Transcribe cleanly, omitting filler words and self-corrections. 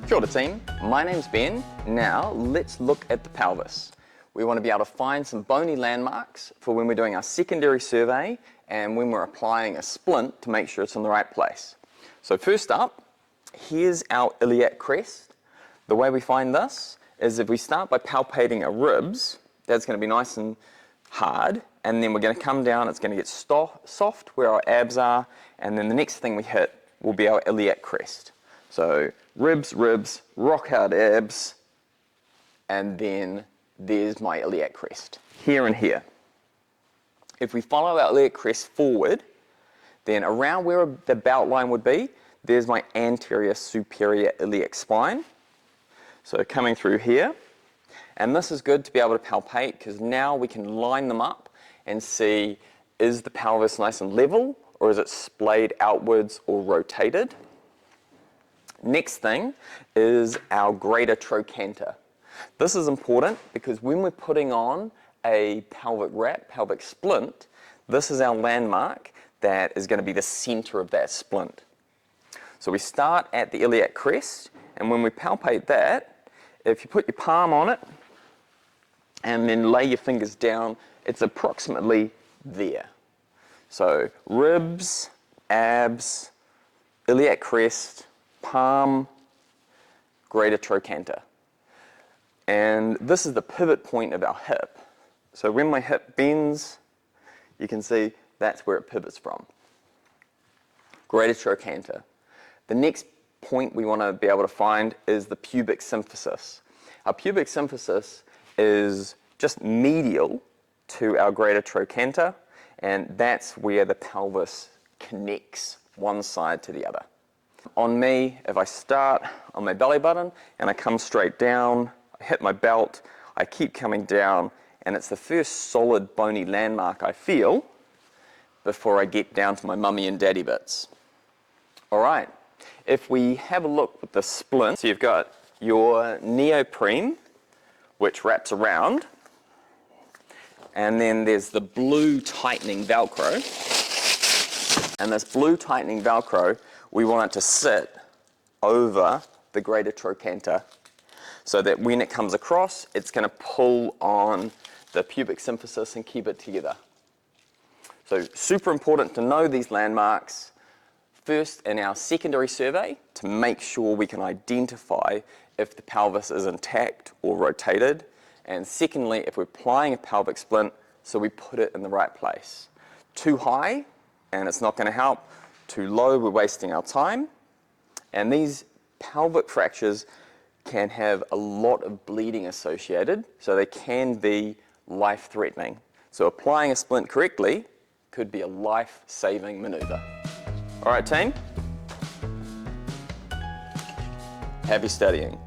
Kia ora team, my name's Ben. Now let's look at the pelvis. We want to be able to find some bony landmarks for when we're doing our secondary survey and when we're applying a splint to make sure it's in the right place. So first up, here's our iliac crest. The way we find this is if we start by palpating our ribs, that's going to be nice and hard, and then we're going to come down, it's going to get soft where our abs are, and then the next thing we hit will be our iliac crest. So ribs, rock hard abs, and then there's my iliac crest, here and here. If we follow our iliac crest forward, then around where the belt line would be, there's my anterior superior iliac spine. So coming through here, and this is good to be able to palpate because now we can line them up and see, is the pelvis nice and level or is it splayed outwards or rotated? Next thing is our greater trochanter. This is important because when we're putting on a pelvic wrap, pelvic splint, this is our landmark that is going to be the center of that splint. So we start at the iliac crest, and when we palpate that, if you put your palm on it and then lay your fingers down, it's approximately there. So ribs, abs, iliac crest, palm, greater trochanter. And this is the pivot point of our hip. So when my hip bends, you can see that's where it pivots from. Greater trochanter. The next point we want to be able to find is the pubic symphysis. Our pubic symphysis is just medial to our greater trochanter, and that's where the pelvis connects one side to the other. On me, if I start on my belly button and I come straight down, I hit my belt, I keep coming down, and it's the first solid bony landmark I feel before I get down to my mummy and daddy bits. All right, if we have a look with the splint, so you've got your neoprene, which wraps around, and then there's the blue tightening Velcro. And this blue tightening Velcro, we want it to sit over the greater trochanter so that when it comes across, it's going to pull on the pubic symphysis and keep it together. So super important to know these landmarks first in our secondary survey to make sure we can identify if the pelvis is intact or rotated, and secondly, if we're applying a pelvic splint, so we put it in the right place. Too high, and it's not going to help. Too low, we're wasting our time. And these pelvic fractures can have a lot of bleeding associated, so they can be life-threatening. So applying a splint correctly could be a life-saving maneuver. All right, team. Happy studying.